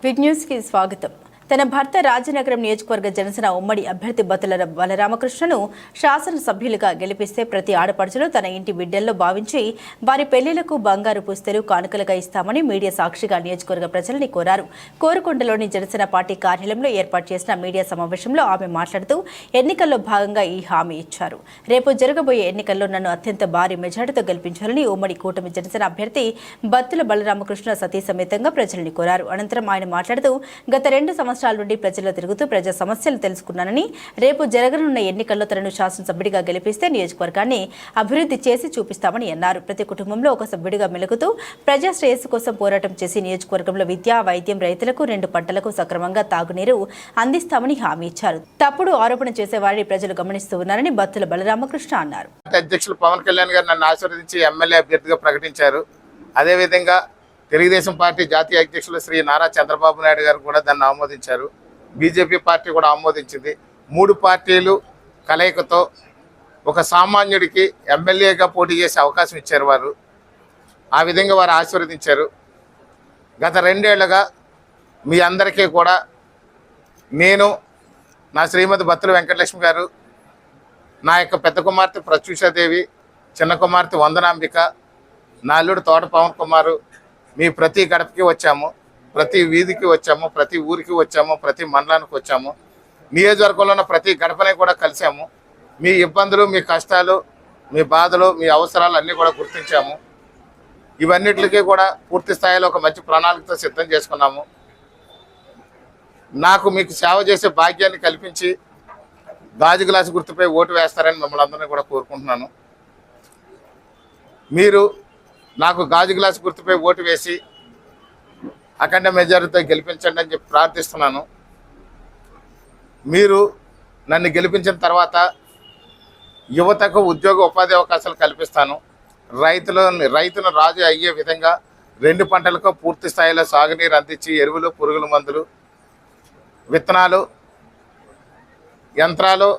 Big news కి స్వాగతం. తన భర్త రాజనగరం నియోజకవర్గ జనసేన ఉమ్మడి అభ్యర్థి బత్తుల బలరామకృష్ణను శాసనసభ్యులుగా గెలిపిస్తే ప్రతి ఆడపడుచులు తన ఇంటి బిడ్డల్లో భావించి వారి పెళ్లిళ్లకు బంగారు పుస్తలు కానుకలుగా ఇస్తామని మీడియా సాక్షిగా నియోజకవర్గ ప్రజల్ని కోరారు. కోరుకొండలోని జనసేన పార్టీ కార్యాలయంలో ఏర్పాటు చేసిన మీడియా సమావేశంలో ఆమె మాట్లాడుతూ ఎన్నికల్లో భాగంగా ఈ హామీ ఇచ్చారు. రేపు జరగబోయే ఎన్నికల్లో నన్ను అత్యంత భారీ మెజార్టీతో గెలిపించాలని ఉమ్మడి కూటమి జనసేన అభ్యర్థి బత్తుల బలరామకృష్ణ సతీ సమేతంగా ప్రజల్ని కోరారు. అనంతరం ఆయన మాట్లాడుతూ గత 2 సంవత్సరాల నుండి ప్రజల్లో తిరుగుతూ ప్రజా సమస్యలు తెలుసుకున్నానని, రేపు జరగనున్న ఎన్నికల్లో తనను శాసనసభ్యుడిగా గెలిపిస్తే నియోజకవర్గాన్ని అభివృద్ధి చేసి చూపిస్తామని అన్నారు. ప్రతి కుటుంబంలో ఒక సభ్యుడిగా మెలుగుతూ ప్రజా శ్రేయస్సు కోసం పోరాటం చేసి నియోజకవర్గంలో విద్య, వైద్యం, రైతులకు 2 పంటలకు సక్రమంగా తాగునీరు అందిస్తామని హామీ ఇచ్చారు. తప్పుడు ఆరోపణ చేసేవారిని ప్రజలు గమనిస్తూ ఉన్నారని బత్తుల బలరామకృష్ణ అన్నారు. అధ్యక్షులు పవన్ కళ్యాణ్ గారు నన్ను ఆశీర్వదించి ఎమ్మెల్యే అభ్యర్థిగా ప్రకటించారు. అదేవిధంగా తెలుగుదేశం పార్టీ జాతీయ అధ్యక్షులు శ్రీ నారా చంద్రబాబు నాయుడు గారు కూడా దాన్ని ఆమోదించారు. బీజేపీ పార్టీ కూడా ఆమోదించింది. 3 పార్టీలు కలయికతో ఒక సామాన్యుడికి ఎమ్మెల్యేగా పోటీ చేసే అవకాశం ఇచ్చారు వారు. ఆ విధంగా వారు ఆశీర్వదించారు. గత 2 ఏళ్లుగా మీ అందరికీ కూడా నేను, నా శ్రీమతి బత్తుల వెంకటలక్ష్మి గారు, నా యొక్క పెద్ద కుమార్తె ప్రత్యూషాదేవి, చిన్న కుమార్తె వందనాంబిక, నా అల్లుడు తోట పవన్ కుమారు, మీ ప్రతి గడపకి వచ్చాము, ప్రతి వీధికి వచ్చాము, ప్రతి ఊరికి వచ్చాము, ప్రతి మండలానికి వచ్చాము, నియోజకవర్గంలో ఉన్న ప్రతి గడపని కూడా కలిసాము. మీ ఇబ్బందులు, మీ కష్టాలు, మీ బాధలు, మీ అవసరాలు అన్నీ కూడా గుర్తించాము. ఇవన్నిటికీ కూడా పూర్తి స్థాయిలో ఒక మంచి ప్రణాళికతో సిద్ధం చేసుకున్నాము. నాకు మీకు సేవ చేసే భాగ్యాన్ని కల్పించి గాజు గ్లాసు గుర్తుపై ఓటు వేస్తారని మిమ్మల్ని అందరినీ కూడా కోరుకుంటున్నాను. మీరు నాకు గాజు గ్లాసు గుర్తుపై ఓటు వేసి అఖండ మెజారిటీతో గెలిపించండి అని చెప్పి ప్రార్థిస్తున్నాను. మీరు నన్ను గెలిపించిన తర్వాత యువతకు ఉద్యోగ ఉపాధి అవకాశాలు కల్పిస్తాను. రైతును రాజు అయ్యే విధంగా 2 పంటలకు పూర్తి స్థాయిలో సాగునీరు అందించి ఎరువులు, పురుగుల మందులు, విత్తనాలు, యంత్రాలు,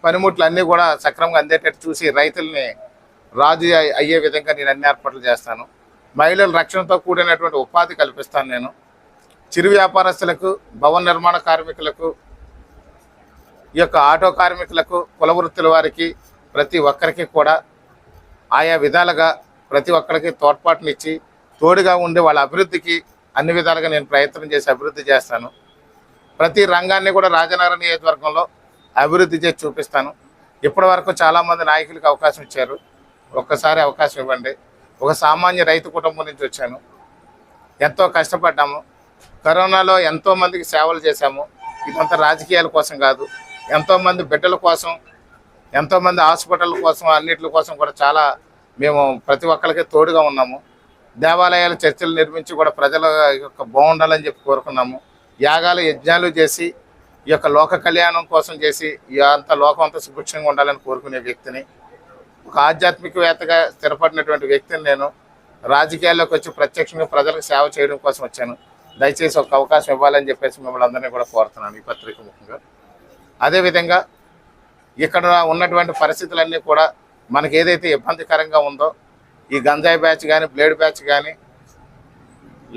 పనిముట్లు అన్నీ కూడా సక్రమంగా అందేటట్టు చూసి రైతుల్ని రాజు అయ్యే విధంగా నేను అన్ని ఏర్పాట్లు చేస్తాను. మహిళల రక్షణతో కూడినటువంటి ఉపాధి కల్పిస్తాను. నేను చిరు వ్యాపారస్తులకు, భవన నిర్మాణ కార్మికులకు, ఈ యొక్క ఆటో కార్మికులకు, కుల వృత్తుల వారికి, ప్రతి ఒక్కరికి కూడా ఆయా విధాలుగా ప్రతి ఒక్కరికి తోడ్పాటునిచ్చి తోడుగా ఉండి వాళ్ళ అభివృద్ధికి అన్ని విధాలుగా నేను ప్రయత్నం చేసి అభివృద్ధి చేస్తాను. ప్రతి రంగాన్ని కూడా రాజనగరం నియోజకవర్గంలో అభివృద్ధి చేసి చూపిస్తాను. ఇప్పటి వరకు చాలామంది నాయకులకు అవకాశం ఇచ్చారు. ఒక్కసారి అవకాశం ఇవ్వండి. ఒక సామాన్య రైతు కుటుంబం నుంచి వచ్చాను. ఎంతో కష్టపడ్డాము. కరోనాలో ఎంతోమందికి సేవలు చేశాము. ఇదంతా రాజకీయాల కోసం కాదు, ఎంతోమంది బిడ్డల కోసం, ఎంతోమంది హాస్పిటల్ కోసం, అన్నిటి కోసం కూడా చాలా మేము ప్రతి ఒక్కరికి తోడుగా ఉన్నాము. దేవాలయాలు, చర్చలు నిర్మించి కూడా ప్రజల యొక్క బాగుండాలని చెప్పి కోరుకున్నాము. యాగాలు, యజ్ఞాలు చేసి ఈ యొక్క లోక కళ్యాణం కోసం చేసి అంత లోకం అంతా సుభిక్షంగా ఉండాలని కోరుకునే వ్యక్తిని, ఒక ఆధ్యాత్మికవేత్తగా స్థిరపడినటువంటి వ్యక్తిని నేను. రాజకీయాల్లోకి వచ్చి ప్రత్యక్షంగా ప్రజలకు సేవ చేయడం కోసం వచ్చాను. దయచేసి ఒక అవకాశం ఇవ్వాలని చెప్పేసి మిమ్మల్ని అందరినీ కూడా కోరుతున్నాను ఈ పత్రిక ముఖ్యంగా. అదేవిధంగా ఇక్కడ ఉన్నటువంటి పరిస్థితులన్నీ కూడా మనకి ఏదైతే ఇబ్బందికరంగా ఉందో, ఈ గంజాయి బ్యాచ్ కానీ, బ్లేడ్ బ్యాచ్ కానీ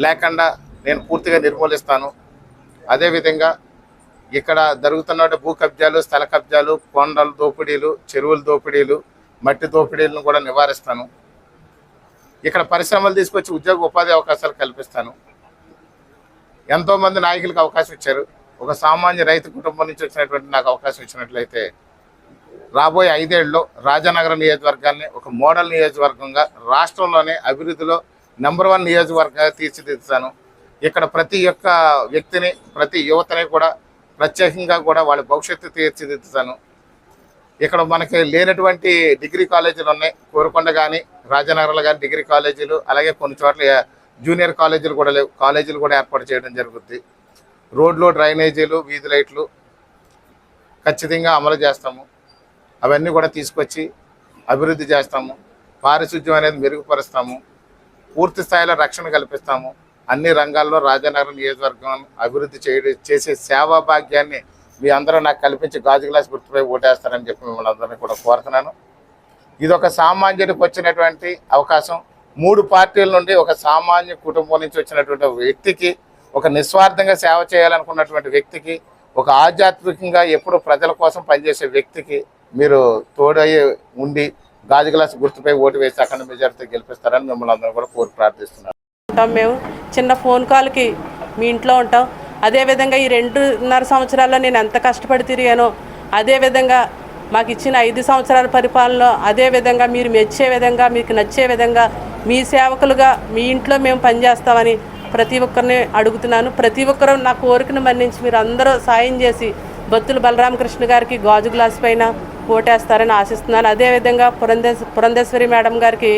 లేకుండా నేను పూర్తిగా నిర్మూలిస్తాను. అదేవిధంగా ఇక్కడ జరుగుతున్న భూ కబ్జాలు, స్థల కబ్జాలు, కొండల దోపిడీలు, చెరువుల దోపిడీలు, మట్టి దోపిడీలను కూడా నివారిస్తాను. ఇక్కడ పరిశ్రమలు తీసుకొచ్చి ఉద్యోగ ఉపాధి అవకాశాలు కల్పిస్తాను. ఎంతోమంది నాయకులకు అవకాశం ఇచ్చారు. ఒక సామాన్య రైతు కుటుంబం నుంచి వచ్చినటువంటి నాకు అవకాశం ఇచ్చినట్లయితే రాబోయే 5 ఏళ్లలో రాజనగరం నియోజకవర్గాన్ని ఒక మోడల్ నియోజకవర్గంగా, రాష్ట్రంలోనే అభివృద్ధిలో నెంబర్ 1 నియోజకవర్గంగా తీర్చిదిద్దుతాను. ఇక్కడ ప్రతి ఒక్క వ్యక్తిని, ప్రతి యువతని కూడా ప్రత్యేకంగా కూడా వాళ్ళ భవిష్యత్తు తీర్చిదిద్దుతాను. ఇక్కడ మనకి లేనటువంటి డిగ్రీ కాలేజీలు ఉన్నాయి. కోరుకొండ కానీ, రాజనగరంలో కానీ డిగ్రీ కాలేజీలు, అలాగే కొన్ని చోట్ల జూనియర్ కాలేజీలు కూడా లేవు. కాలేజీలు కూడా ఏర్పాటు చేయడం జరుగుద్ది. రోడ్లు, డ్రైనేజీలు, వీధి లైట్లు ఖచ్చితంగా అమలు చేస్తాము. అవన్నీ కూడా తీసుకొచ్చి అభివృద్ధి చేస్తాము. పారిశుద్ధ్యం అనేది మెరుగుపరుస్తాము. పూర్తి స్థాయిలో రక్షణ కల్పిస్తాము. అన్ని రంగాల్లో రాజనగరం నియోజకవర్గం అభివృద్ధి చేసే సేవా భాగ్యాన్ని మీ అందరూ నాకు కల్పించి గాజు గ్లాస్ గుర్తుపై ఓటేస్తారని చెప్పి మిమ్మల్ని అందరినీ కూడా కోరుతున్నాను. ఇది ఒక సామాన్యుడికి వచ్చినటువంటి అవకాశం. 3 పార్టీల నుండి ఒక సామాన్య కుటుంబం నుంచి వచ్చినటువంటి వ్యక్తికి ఒక నిస్వార్థంగా సేవ చేయాలనుకున్నటువంటి వ్యక్తికి, ఒక ఆధ్యాత్మికంగా ఎప్పుడు ప్రజల కోసం పనిచేసే వ్యక్తికి మీరు తోడయ్యి ఉండి గాజు గ్లాస్ గుర్తుపై ఓటు వేసి అఖండ మెజారిటీతో గెలిపిస్తారని మిమ్మల్ని అందరూ కూడా కోరి ప్రార్థిస్తున్నాను. మేము చిన్న ఫోన్ కాల్కి మీ ఇంట్లో ఉంటాం. అదేవిధంగా ఈ 2.5 సంవత్సరాల్లో నేను ఎంత కష్టపడి తిరిగానో, అదేవిధంగా మాకు ఇచ్చిన 5 సంవత్సరాల పరిపాలనలో అదేవిధంగా మీరు మెచ్చే విధంగా, మీకు నచ్చే విధంగా మీ సేవకులుగా మీ ఇంట్లో మేము పనిచేస్తామని ప్రతి ఒక్కరిని అడుగుతున్నాను. ప్రతి ఒక్కరూ నా కోరికను మన్నించి మీరు అందరూ సాయం చేసి బత్తుల బలరామకృష్ణ గారికి గాజు గ్లాస్ పైన ఓటేస్తారని ఆశిస్తున్నాను. అదేవిధంగా పురంధేశ్వరి మేడం గారికి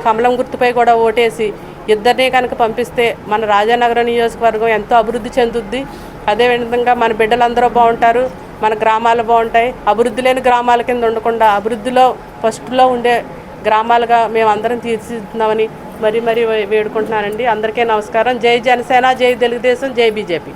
కమలం గుర్తుపై కూడా ఓటేసి ఇద్దరిని కనుక పంపిస్తే మన రాజానగరం నియోజకవర్గం ఎంతో అభివృద్ధి చెందుద్ది. అదేవిధంగా మన బిడ్డలందరూ బాగుంటారు, మన గ్రామాలు బాగుంటాయి. అభివృద్ధి లేని గ్రామాల కింద ఉండకుండా అభివృద్ధిలో ఫస్ట్లో ఉండే గ్రామాలుగా మేము అందరం తీర్చిదిద్దుతున్నామని మరీ వేడుకుంటున్నానండి. అందరికీ నమస్కారం. జై జనసేన, జై తెలుగుదేశం, జై బీజేపీ.